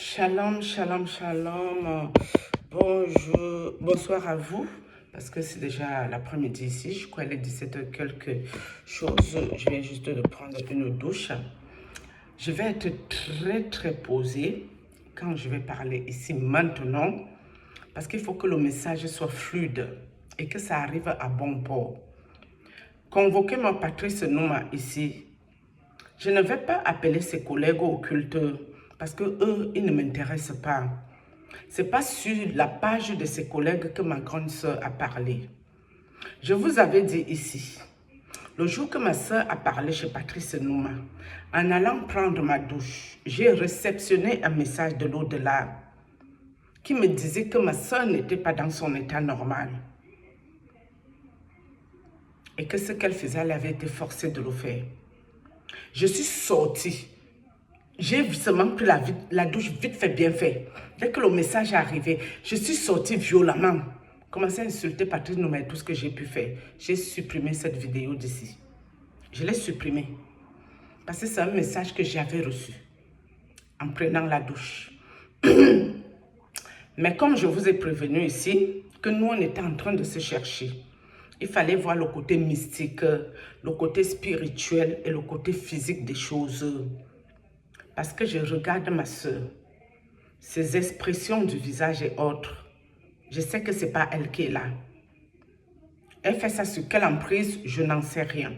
Shalom, shalom, shalom. Bonjour, bonsoir à vous, parce que c'est déjà l'après-midi ici. Je crois qu'il est 17h quelque chose. Je viens juste de prendre une douche. Je vais être très posée quand je vais parler ici maintenant, parce qu'il faut que le message soit fluide et que ça arrive à bon port. Convoquez-moi Patrice Nouma ici. Je ne vais pas appeler ses collègues occulteurs parce que eux, ils ne m'intéressent pas. Ce n'est pas sur la page de ses collègues que ma grande sœur a parlé. Je vous avais dit ici, le jour que ma sœur a parlé chez Patrice Nouma, en allant prendre ma douche, j'ai réceptionné un message de l'au-delà qui me disait que ma sœur n'était pas dans son état normal et que ce qu'elle faisait, elle avait été forcée de le faire. Je suis sortie. J'ai seulement pris la douche vite fait, bien fait. Dès que le message est arrivé, je suis sortie violemment. Commencé à insulter Patrice Nouma et tout ce que j'ai pu faire. J'ai supprimé cette vidéo d'ici. Je l'ai supprimée. Parce que c'est un message que j'avais reçu en prenant la douche. Mais comme je vous ai prévenu ici, que nous, on était en train de se chercher. Il fallait voir le côté mystique, le côté spirituel et le côté physique des choses. Parce que je regarde ma soeur, ses expressions du visage et autres, je sais que ce n'est pas elle qui est là. Elle fait ça sur quelle emprise, je n'en sais rien.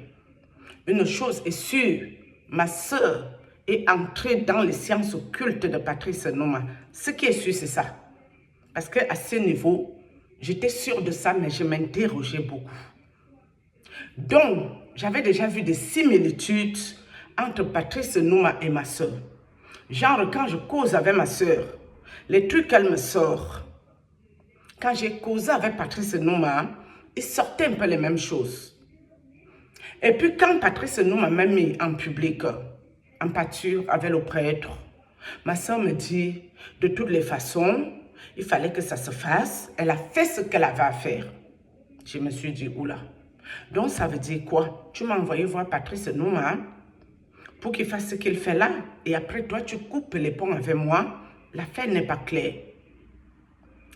Une chose est sûre, ma soeur est entrée dans les sciences occultes de Patrice Nouma. Ce qui est sûr, c'est ça. Parce qu'à ce niveau, j'étais sûre de ça, mais je m'interrogeais beaucoup. Donc, j'avais déjà vu des similitudes entre Patrice Nouma et ma soeur. Genre, quand je cause avec ma soeur, les trucs qu'elle me sort. Quand j'ai causé avec Patrice Nouma, il sortait un peu les mêmes choses. Et puis quand Patrice Nouma m'a mis en public, en pâture avec le prêtre, ma soeur me dit, de toutes les façons, il fallait que ça se fasse. Elle a fait ce qu'elle avait à faire. Je me suis dit, oula. Donc ça veut dire quoi? Tu m'as envoyé voir Patrice Nouma pour qu'il fasse ce qu'il fait là. Et après toi, tu coupes les ponts avec moi. L'affaire n'est pas claire.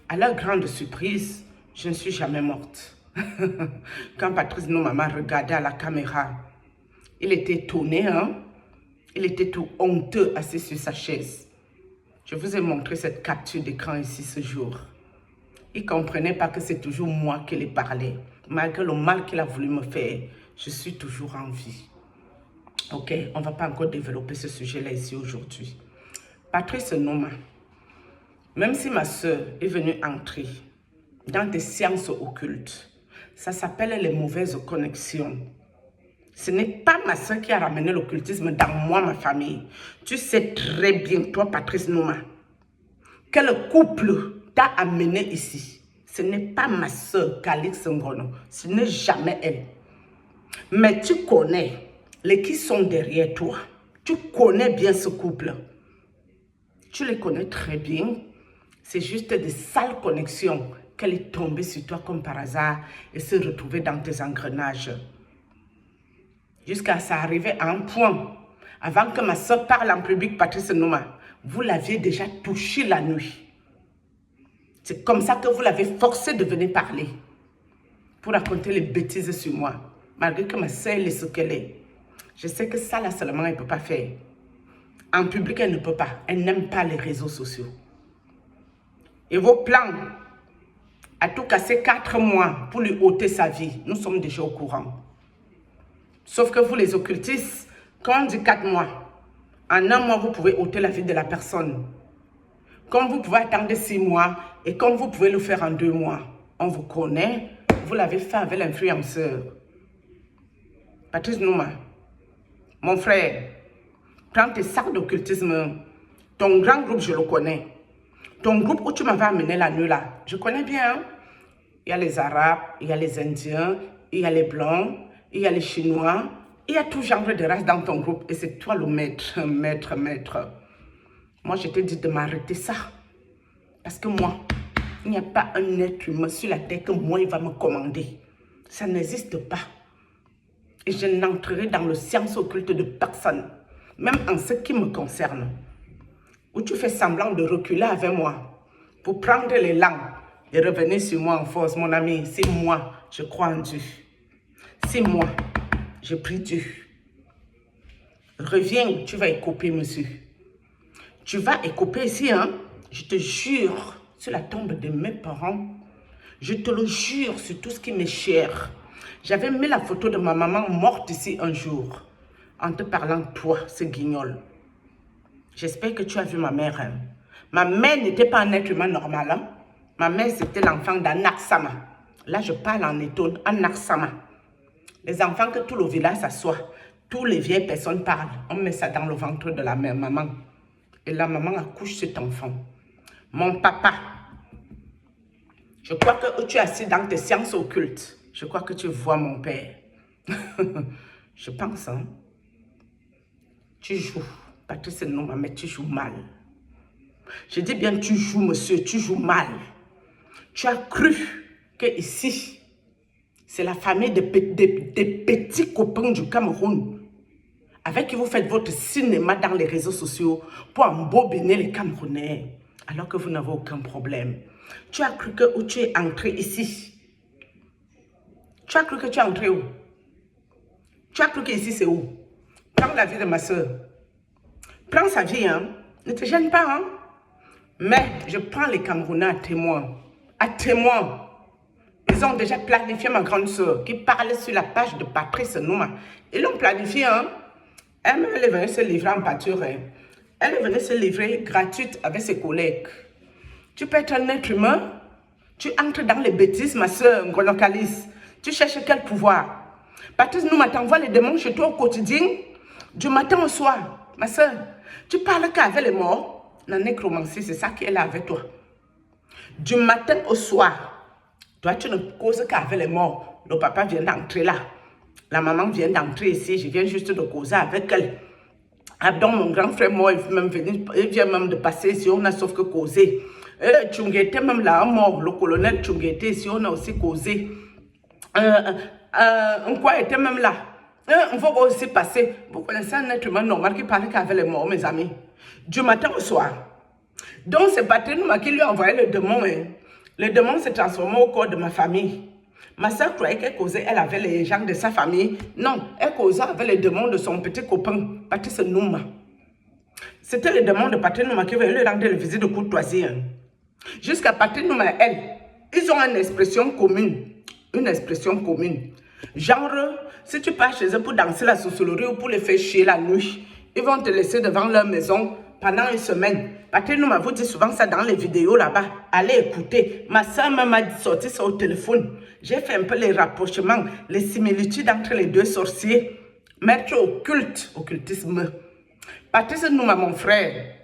À leur grande surprise, je ne suis jamais morte. Quand Patrice Nouma m'a regardé à la caméra, il était étonné, hein? Il était tout honteux assis sur sa chaise. Je vous ai montré cette capture d'écran ici ce jour. Il ne comprenait pas que c'est toujours moi qui lui parlais. Malgré le mal qu'il a voulu me faire, je suis toujours en vie. Ok, on ne va pas encore développer ce sujet-là ici aujourd'hui. Patrice Nouma, même si ma soeur est venue entrer dans des sciences occultes, ça s'appelle les mauvaises connexions. Ce n'est pas ma soeur qui a ramené l'occultisme dans moi, ma famille. Tu sais très bien, toi, Patrice Nouma, quel couple t'a amené ici. Ce n'est pas ma soeur, Calix Ngono. Ce n'est jamais elle. Mais tu connais les qui sont derrière toi. Tu connais bien ce couple. Tu les connais très bien. C'est juste des sales connexions qu'elle est tombée sur toi comme par hasard et se retrouver dans tes engrenages. Jusqu'à ça arriver à un point, avant que ma soeur parle en public, Patrice Nouma, vous l'aviez déjà touché la nuit. C'est comme ça que vous l'avez forcé de venir parler, pour raconter les bêtises sur moi, malgré que ma soeur est ce qu'elle est. Je sais que ça là seulement, elle ne peut pas faire. En public, elle ne peut pas. Elle n'aime pas les réseaux sociaux. Et vos plans, à tout casser 4 mois pour lui ôter sa vie, nous sommes déjà au courant. Sauf que vous, les occultistes, quand on dit 4 mois, en un mois, vous pouvez ôter la vie de la personne. Comme vous pouvez attendre 6 mois et comme vous pouvez le faire en 2 mois. On vous connaît, vous l'avez fait avec l'influenceur. Patrice Nouma, mon frère, prends tes sacs d'occultisme. Ton grand groupe, je le connais. Ton groupe où tu m'avais amené la nuit là, je connais bien. Hein? Il y a les Arabes, il y a les Indiens, il y a les Blancs, il y a les Chinois, il y a tout genre de race dans ton groupe. Et c'est toi le maître. Moi, je t'ai dit de m'arrêter ça. Parce que moi, il n'y a pas un être humain sur la terre que moi, il va me commander. Ça n'existe pas. Et je n'entrerai dans le science occulte de personne. Même en ce qui me concerne. où tu fais semblant de reculer avec moi pour prendre l'élan et revenir sur moi en force, mon ami. C'est moi, je crois en Dieu. C'est moi, je prie Dieu. Reviens, tu vas écoper, monsieur. Tu vas écoper ici, hein. Je te jure, sur la tombe de mes parents, je te le jure sur tout ce qui m'est cher. J'avais mis la photo de ma maman morte ici un jour, en te parlant de toi, ce guignol. J'espère que tu as vu ma mère. Hein. Ma mère n'était pas un être humain normal. Hein. Ma mère, c'était l'enfant d'Anaksama. Là, je parle en étonne, Anaksama. Les enfants que tout le village s'assoit, toutes les vieilles personnes parlent. On met ça dans le ventre de la mère, maman. Et la maman accouche cet enfant. Mon papa, je crois que tu es assis dans tes sciences occultes. Je crois que tu vois mon père. Je pense, hein. Tu joues. Patrice Numa, mais tu joues mal. Je dis bien tu joues, monsieur, tu joues mal. Tu as cru que ici, c'est la famille des petits copains du Cameroun avec qui vous faites votre cinéma dans les réseaux sociaux pour embobiner les Camerounais, alors que vous n'avez aucun problème. Tu as cru que où tu es entré ici. Tu as cru que tu es entré où? Tu as cru que ici c'est où? Prends la vie de ma soeur. Prends sa vie, hein. Ne te gêne pas, hein. Mais je prends les Camerounais à témoin. À témoin. Ils ont déjà planifié ma grande soeur qui parlait sur la page de Patrice Numa. Ils l'ont planifié, hein. Elle est venue se livrer en pâture. Hein. Elle est venue se livrer gratuite avec ses collègues. Tu peux être un être humain. Tu entres dans les bêtises, ma soeur, Ngolokalis. Tu cherches quel pouvoir? Patrice Numa t'envoie les démons chez toi au quotidien, du matin au soir. Ma soeur, tu parles qu'avec les morts. La nécromancie, c'est ça qui est là avec toi. Du matin au soir, toi, tu ne causes qu'avec les morts. Le papa vient d'entrer là. La maman vient d'entrer ici. Je viens juste de causer avec elle. Abdon, mon grand frère, moi, il vient même de passer ici. On a sauf que causé. Tchungete, même là, mort. Le colonel Tchungete, ici, on a aussi causé. Quoi était même là. On va aussi passer. Vous connaissez un être humain normal qui parle qu'avec les morts, mes amis. Du matin au soir. Donc, c'est Patrick Numa qui lui a envoyé le démon. Hein. Le démon s'est transformé au corps de ma famille. Ma soeur croyait qu'elle causait, elle avait les gens de sa famille. Non, elle causait avec les démons de son petit copain, Patrice Numa. C'était le démon de Patrick Numa qui venait lui rendre le visite de courtoisie. Hein. Jusqu'à Patrick Numa et elle, ils ont une expression commune. Une expression commune. Genre, si tu pars chez eux pour danser la sorcellerie ou pour les faire chier la nuit, ils vont te laisser devant leur maison pendant une semaine. Patrick Numa vous dit souvent ça dans les vidéos là-bas. Allez écouter. Ma soeur même a sorti ça au téléphone. J'ai fait un peu les rapprochements, les similitudes entre les deux sorciers. Maître occulte, occultisme. Patrice Numa, mon frère,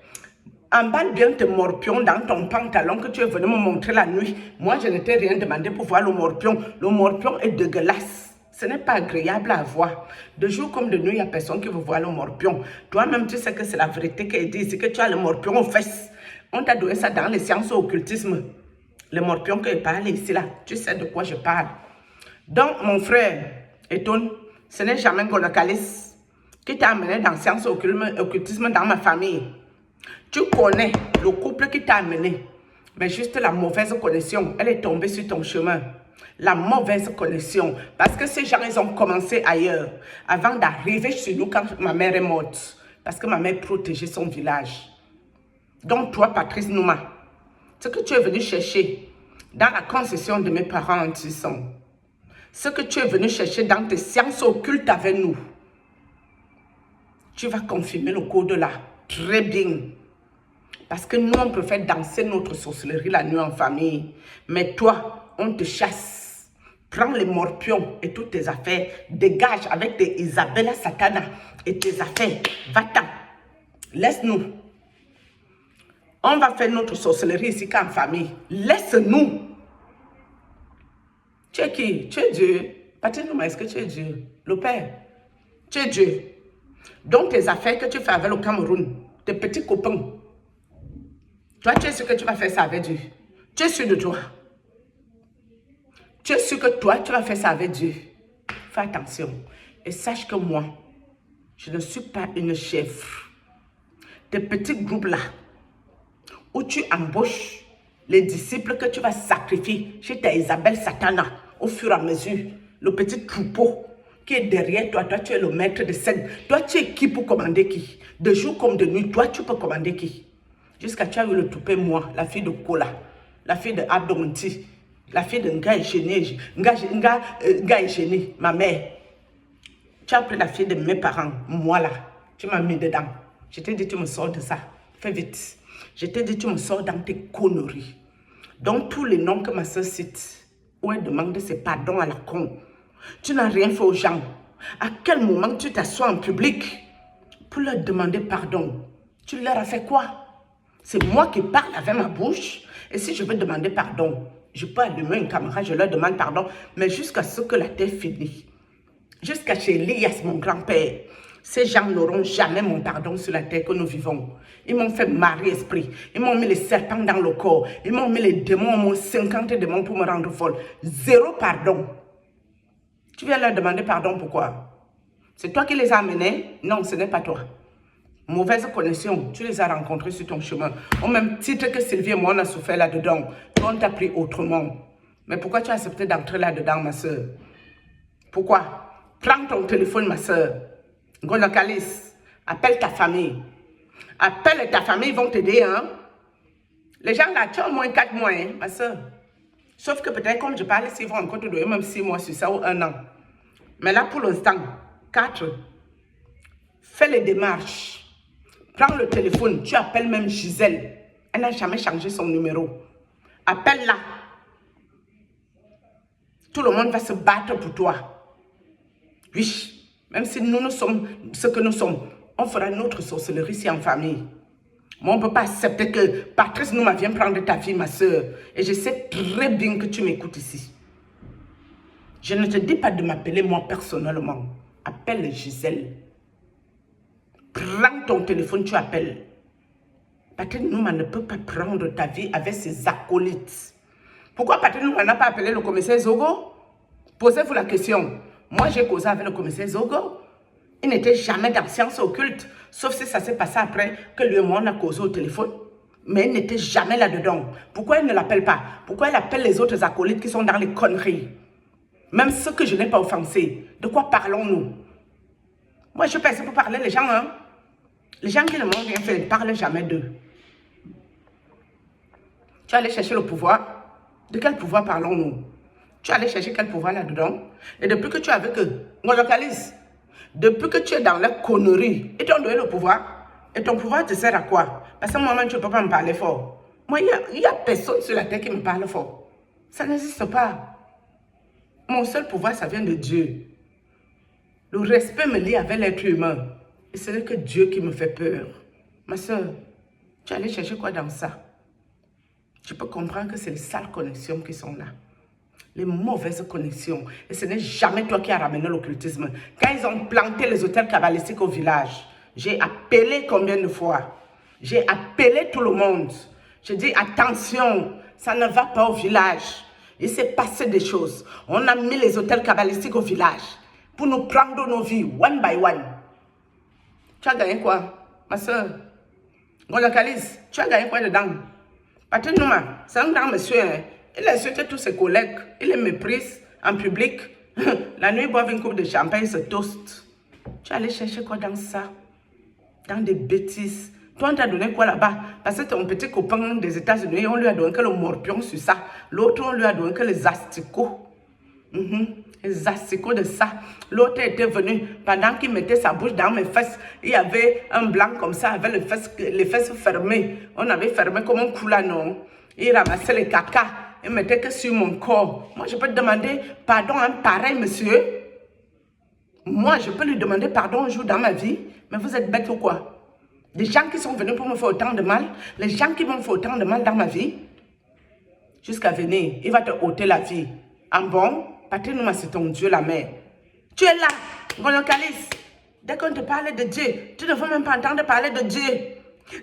emballe bien tes morpions dans ton pantalon que tu es venu me montrer la nuit. Moi, je ne t'ai rien demandé pour voir le morpion. Le morpion est dégueulasse. Ce n'est pas agréable à voir. De jour comme de nuit, il n'y a personne qui veut voir le morpion. Toi-même, tu sais que c'est la vérité qu'elle dit. C'est que tu as le morpion aux fesses. On t'a donné ça dans les sciences occultisme. Le morpion que je parle ici, là. Tu sais de quoi je parle. Donc, mon frère, Eton, ce n'est jamais Ngolokalis qui t'a amené dans les sciences occultisme dans ma famille. Tu connais le couple qui t'a amené. Mais juste la mauvaise connexion, elle est tombée sur ton chemin. La mauvaise connexion. Parce que ces gens, ils ont commencé ailleurs. Avant d'arriver chez nous quand ma mère est morte. Parce que ma mère protégeait son village. Donc toi, Patrice Numa, ce que tu es venu chercher dans la concession de mes parents en Tisson, ce que tu es venu chercher dans tes sciences occultes avec nous, tu vas confirmer le code là. Très bien. Parce que nous, on préfère danser notre sorcellerie la nuit en famille. Mais toi, on te chasse. Prends les morpions et toutes tes affaires. Dégage avec tes Isabella Satana et tes affaires. Va-t'en. Laisse-nous. On va faire notre sorcellerie ici qu'en famille. Laisse-nous. Tu es qui? Tu es Dieu. Patrick Numa, est-ce que tu es Dieu? Le Père. Tu es Dieu. Donc tes affaires que tu fais avec le Cameroun, tes petits copains, toi, tu es sûr que tu vas faire ça avec Dieu. Tu es sûr de toi. Tu es sûr que toi, tu vas faire ça avec Dieu. Fais attention. Et sache que moi, je ne suis pas une chef. Tes petits groupes là, où tu embauches les disciples que tu vas sacrifier chez ta Isabelle Satana au fur et à mesure. Le petit troupeau qui est derrière toi, toi tu es le maître de scène. Toi tu es qui pour commander qui? De jour comme de nuit, toi tu peux commander qui? Jusqu'à tu as eu le toupet, moi, la fille de Kola, la fille de Abdonti, la fille de Nga Echene, ma mère. Tu as pris la fille de mes parents, moi là, tu m'as mis dedans. Je t'ai dit, tu me sors de ça. Fais vite. Je t'ai dit, tu me sors dans tes conneries. Donc, tous les noms que ma soeur cite, où elle demande ses pardons à la con, tu n'as rien fait aux gens. À quel moment tu t'assois en public pour leur demander pardon? Tu leur as fait quoi? C'est moi qui parle avec ma bouche. Et si je veux demander pardon, je peux allumer une caméra, je leur demande pardon. Mais jusqu'à ce que la terre finisse. Jusqu'à chez Elias, mon grand-père. Ces gens n'auront jamais mon pardon sur la terre que nous vivons. Ils m'ont fait marrer esprit. Ils m'ont mis les serpents dans le corps. Ils m'ont mis les démons, m'ont 50 démons pour me rendre folle. Zéro pardon. Tu viens leur demander pardon, pourquoi? C'est toi qui les as amenés? Non, ce n'est pas toi. Mauvaise connexion, tu les as rencontrés sur ton chemin. Au même titre que Sylvie et moi, on a souffert là-dedans. Toi, on t'a pris autrement. Mais pourquoi tu as accepté d'entrer là-dedans, ma soeur? Pourquoi? Prends ton téléphone, ma soeur. Gonacalis, appelle ta famille. Appelle ta famille, ils vont t'aider, hein? Les gens là, tu as au moins 4 mois, hein, ma soeur. Sauf que peut-être, comme je parle, s'ils vont encore te donner même 6 mois sur ça ou 1 an. Mais là, pour l'instant, 4. Fais les démarches. Prends le téléphone, tu appelles même Gisèle. Elle n'a jamais changé son numéro. Appelle-la. Tout le monde va se battre pour toi. Oui, même si nous sommes ce que nous sommes, on fera notre sorcellerie ici en famille. Moi, on ne peut pas accepter que Patrice nous vienne prendre ta fille, ma soeur. Et je sais très bien que tu m'écoutes ici. Je ne te dis pas de m'appeler moi personnellement. Appelle Gisèle. Prends ton téléphone, tu appelles. Patrick Nouma ne peut pas prendre ta vie avec ses acolytes. Pourquoi Patrick Nouma n'a pas appelé le commissaire Zogo? Posez-vous la question. Moi, j'ai causé avec le commissaire Zogo. Il n'était jamais dans sciences occultes, sauf si ça s'est passé après que lui et moi, on a causé au téléphone. Mais il n'était jamais là-dedans. Pourquoi il ne l'appelle pas? Pourquoi il appelle les autres acolytes qui sont dans les conneries? Même ceux que je n'ai pas offensés. De quoi parlons-nous? Moi, je pense pour parler les gens, hein. Les gens qui ne m'ont rien fait ne parlent jamais d'eux. Tu es allé chercher le pouvoir. De quel pouvoir parlons-nous? Tu es allé chercher quel pouvoir là-dedans? Et depuis que tu es avec eux, on localise. Depuis que tu es dans la connerie, ils t'ont donné le pouvoir. Et ton pouvoir te sert à quoi? Parce que moi-même, tu ne peux pas me parler fort. Moi, il n'y a personne sur la terre qui me parle fort. Ça n'existe pas. Mon seul pouvoir, ça vient de Dieu. Le respect me lie avec l'être humain. Et ce n'est que Dieu qui me fait peur. Ma soeur, tu es allée chercher quoi dans ça? Tu peux comprendre que c'est les sales connexions qui sont là. Les mauvaises connexions. Et ce n'est jamais toi qui as ramené l'occultisme. Quand ils ont planté les hôtels kabbalistiques au village, j'ai appelé combien de fois? J'ai appelé tout le monde. J'ai dit, attention, ça ne va pas au village. Il s'est passé des choses. On a mis les hôtels kabbalistiques au village pour nous prendre nos vies, one by one. Tu as gagné quoi, ma soeur? Golakalis, tu as gagné quoi dedans? Patrick Nouma, c'est un grand monsieur. Hein? Il insulte tous ses collègues. Il les méprise en public. La nuit, il boit une coupe de champagne, il se toast. Tu es allé chercher quoi dans ça? Dans des bêtises. Toi, on t'a donné quoi là-bas? Parce que ton petit copain des États-Unis, on lui a donné que le morpion sur ça. L'autre, on lui a donné que les asticots. Les asticots de ça. L'autre était venu, pendant qu'il mettait sa bouche dans mes fesses, il y avait un blanc comme ça, avec les fesses fermées. On avait fermé comme un coula, non? Il ramassait les caca, il mettait que sur mon corps. Moi, je peux te demander pardon à un pareil monsieur. Moi, je peux lui demander pardon un jour dans ma vie. Mais vous êtes bête ou quoi? Des gens qui sont venus pour me faire autant de mal, les gens qui m'ont fait autant de mal dans ma vie, jusqu'à venir, il va te ôter la vie. En bon, Patrick Nouma, c'est ton Dieu, la mère. Tu es là, Gonocalis. Dès qu'on te parle de Dieu, tu ne veux même pas entendre parler de Dieu.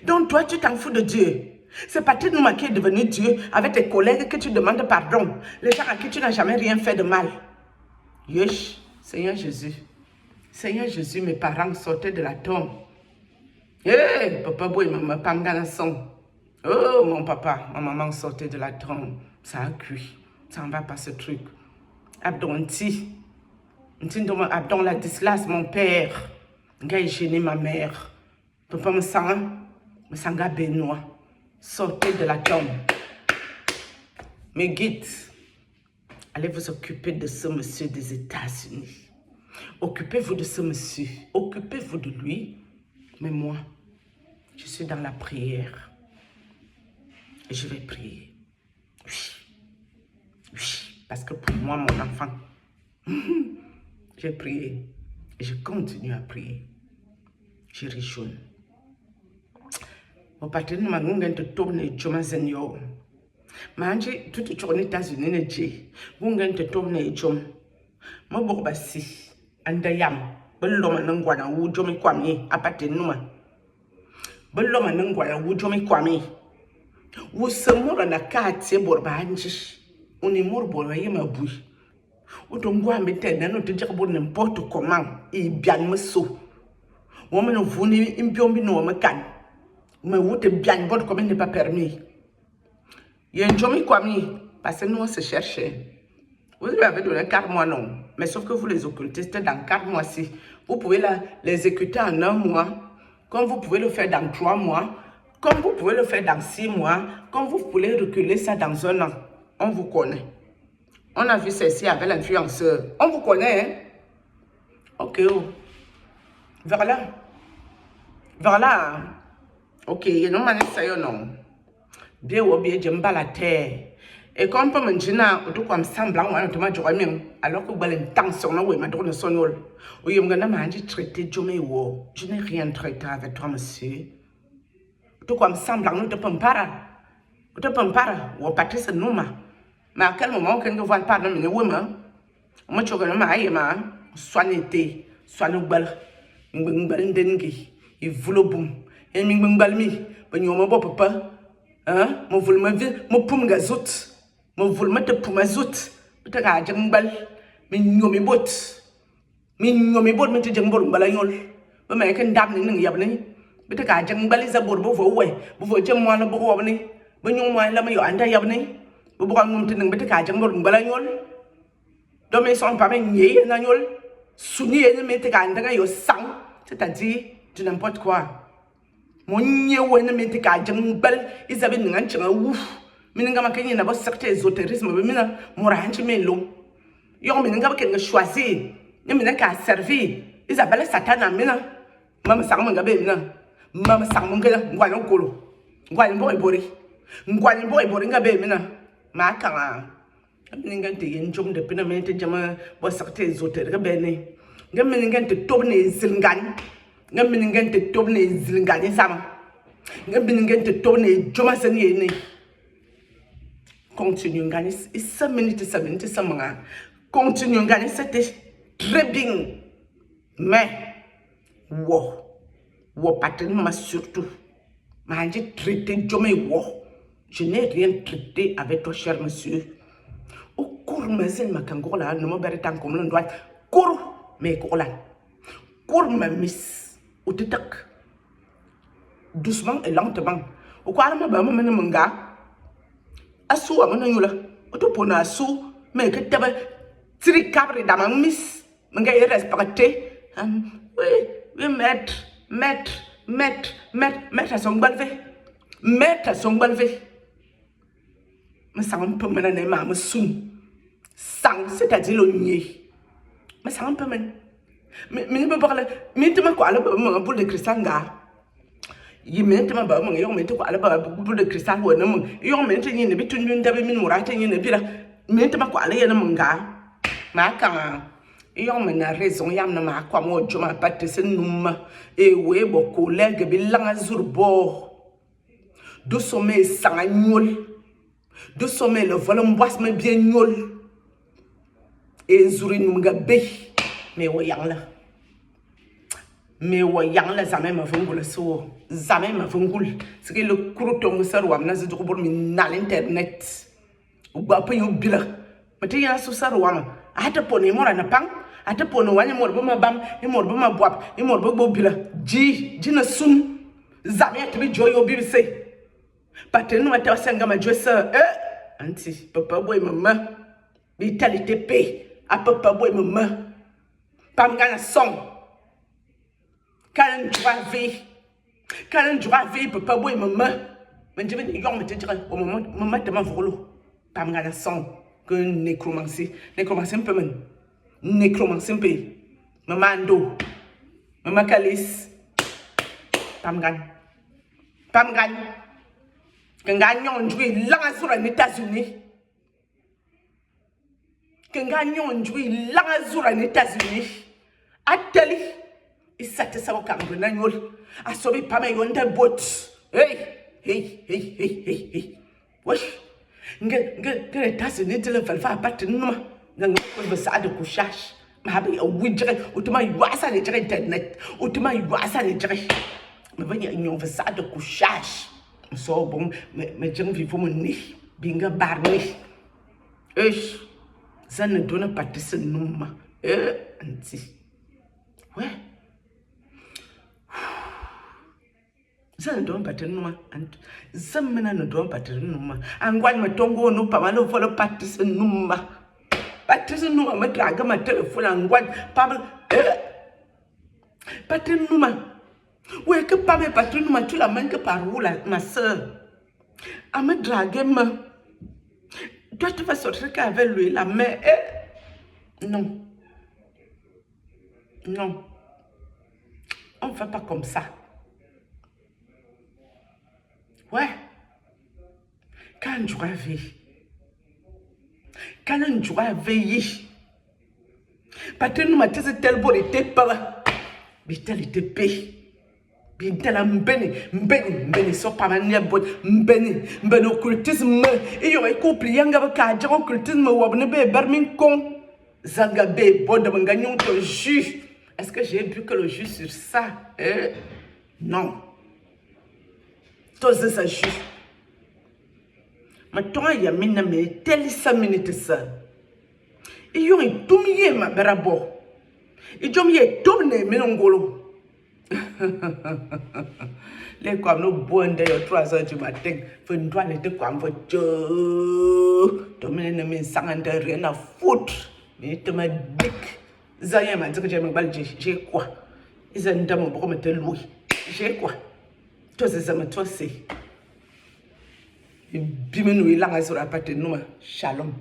Donc toi, tu t'en fous de Dieu. C'est Patrick Nouma qui est devenu Dieu avec tes collègues que tu demandes pardon. Les gens à qui tu n'as jamais rien fait de mal. Yesh, Seigneur Jésus. Seigneur Jésus, mes parents sortaient de la tombe. Hey, papa boy, maman, pangana son. Oh, mon papa, ma maman sortait de la tombe. Ça a cuit. Ça en va pas ce truc. Abdon, Abdon la dislas, mon père. Nga gêné ma mère. Papa me sent Benoît. Sortez de la tombe. Mes guides, allez vous occuper de ce monsieur des États-Unis. Occupez-vous de ce monsieur. Occupez-vous de lui. Mais moi, je suis dans la prière. Et je vais prier. Oui. Oui. Parce que pour moi, mon enfant, j'ai prié. Et je continue à prier. Je réjouis. Mon patron m'a dit de tourner Joma Zenyo. Manji tout aux États-Unis ne dit. Gungan te tourner Jom. Ma borbasi. Andayam. Beloma nangwana wu Jomi Kwame. Apate numa. Beloma nangwana wu Jomi Kwame. Wu semora na kati borbanji. Unimur borba yema bui. Utongwa mbete no te jakbo n'importe comment. Et bien me so. Woman of Vuni impiombi no makan. Mais où te bien bon comme il n'est pas permis. Il y a un Jomi Kwame, parce que nous on se cherchait. Vous lui avez donné 4 mois, non. Mais sauf que vous les occultez, c'était dans 4 mois-ci. Vous pouvez l'exécuter en 1 mois, comme vous pouvez le faire dans 3 mois, comme vous pouvez le faire dans 6 mois, comme vous pouvez reculer ça dans 1 an. On vous connaît. On a vu ceci avec l'influenceur. On vous connaît, hein? Ok, oh. Vers là. Vers là. Ok, il y a un non. Bien ou bien, j'aime pas la terre. Et comme pour me dire, tout comme semblant, on a tout mal joué, alors que vous avez une tension, on a ma drone sonore. Oui, je me suis traité, je n'ai rien traité avec toi, monsieur. Tout comme semblant, nous te pouvons pas. Nous te pouvons pas, ou Patrice Nouma. Mais à quel moment, quand nous voyons pas de mes women, moi, je vais me soigner, soigner dengue, il voulait boum. Et m'balmi, ben yo mo papa. Hein? Mo voulait me vie, mo poum gazot. Mo voulait me te poum azot. Peut-être à jangbal. Mais nyomi bot. Mais nyomi bot, mais te jangbal balayol. Mais mais qu'un dame n'ing yabni. Peut-être à jangbal is a bourbo for way. Before jam one of Bobney. When you want lama yo anda yabni. Bubon muntin, but a jangbal balayol. Don't me son pas ye and annual. Souni et me te ganda yo sang. C'est-à-dire, tu n'importe quoi. Mon yé ou ne m'était qu'à jangbal, Isabelle n'enchant ouf. Miningama Kenyan about certain ésotérisme, mina, moranchi melo. Yon miningama can choisir, Yaminaka servi, Isabelle Satana mina. Mamma Samanga Bena, Mamma Samanga, Guano Golo, Guan boy bori, Guan boy boringa bemina, Maka. Miningante and Jum the Pinamate Jama was certain ésoterique bene. Gaminingante Tobne Zilgan. Nga miningante tobne zilingani sama. Nga miningante tobne jomasani yene. Continue ngani. 5 minutes, 5 minutes, sama. Continue ngani, c'était très bien. Mais, wo patron surtout. Mais j'ai traité jomé wo. Je n'ai rien traité avec toi, cher monsieur. Au cours mazel ma kangola, ne me berre tant comme l'on doit. Cours, mais cours là. Cours ma miss. Ou te tak doucement et lentement. Ou quoi ma ba ma manga asu amana yula o to pona asu mais que tebe tri cabre dans ma miss manga est respecté oui maître à son balvé maître à son balvé me sang un peu maintenant ma me soun sang c'est-à-dire le nier me sang un peu maintenant. Mais ne peux pas parler. Mais tu m'as quoi la boule de cristal ga. Il m'a dit ma bah mon yon mette quoi la boule de cristal ou non. Yon mette ni ne bitu ni ndabe min murata ni ne bira. Mais tu m'as quoi la yana manga. Ma kan. Yon me na raison yam na ma quoi mo joma patte se numa. E we bo collègue bi langa zurbo. Do sommet sang agnol. Do sommet le volant boisse me bien gnol. E zuri nunga be. Mais voyons là. Mais voyons là, ça même vungul so. Ça même vungul. C'est que le crouton ça ou amna zidou pour na l'internet. Ou ba pe yo bila. Mais tu y a so ça ou am. Ata poni mo na pang. Ata poni wanya mo ba ma bam, e mo ba ma boap, e mo ba bo bila. Ji na sun. Ça même te bi joyo bi se. Patenu mata wasanga majwesa. Anti, papa boy mama. Bitali tepe. A papa boy mama. Pamgana song. Kalan drave. Kalan drave, papa boy mama. Mais je vais dire, on me dire, au moment, maman te m'a volé. Pamgana song. Que nécromancie. Nécromancie un peu, man. Nécromancie un peu. Maman ando. Maman kalis. Pamgan. Pamgan. Quand gagnons jouer là sur les États-Unis. Quand gagnons jouer là sur les États-Unis. Ateli. Il s'attend au Cameroun. A sauvé pas mes yonde bot. Hey. Wesh. Les États-Unis de la valva battre nous. Nous avons ça de couchage. Mais oui, autrement, il y a ça de internet. Autrement, il y a ça de mais il y a ça de couchage. So bon, mais je vis pour mon nez. Binga barney. Ça ne donne pas de ce nom. Anti. Ouais. Ça ne donne pas de nom. Ça ne donne pas de nom. Angoine me tongo no pas mal vol pas de ce nom. Pas de ce nom, me drague ma téléphone angoine. Pas de nom. Ouais, que pas mes patrons, tu la main que par où ma soeur. À me draguer, toi tu vas sortir qu'avec lui, la main. Non. Non. On ne fait pas comme ça. Ouais. Quand je réveille. Quand je réveille. Patron, ma tête tel beau était pas. Mais tel était payé. Bintala mbeni so pamania bot mbeni occultisme et yo couple yanga ka ja occultisme wabne be bermin kon zanga be bod mangagnon to jus. Est-ce que j'ai bu que le jus sur ça? Non. Tout ça jus. Maintenant il y a mina me tel 5 minutes ça. Et yo itumiye ma berabo. Et jom ye tomne menongolo. Les comme nous bonnes d'ailleurs 3 heures du matin, faut une doigt de quoi me fait dominer ne me sang de rien à foutre. Mais tu m'as dit Zaya m'a dit que j'ai j'ai quoi? Ils ont dame pour me te louer. J'ai quoi? Toi c'est ça me toi c'est. Bimenu il a sur la patte nous. Shalom.